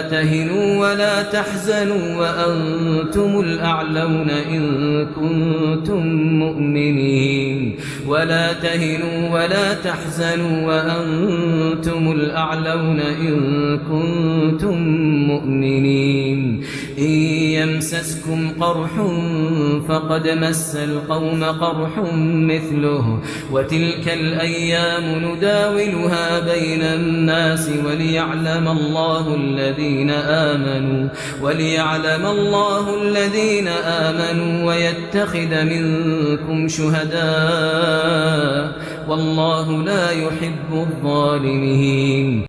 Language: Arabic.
تهنوا ولا تحزنوا وأنتم الأعلون إن كنتم مؤمنين ولا تهنوا ولا تحزنوا وأنتم الأعلون إن كنتم مؤمنين إن يمسسكم قرح فقد مس القوم قرح مثله وتلك الأيام نداولها بين الناس وليعلم الله الذين آمنوا ويتخذ منكم شهداء والله لا يحب الظالمين.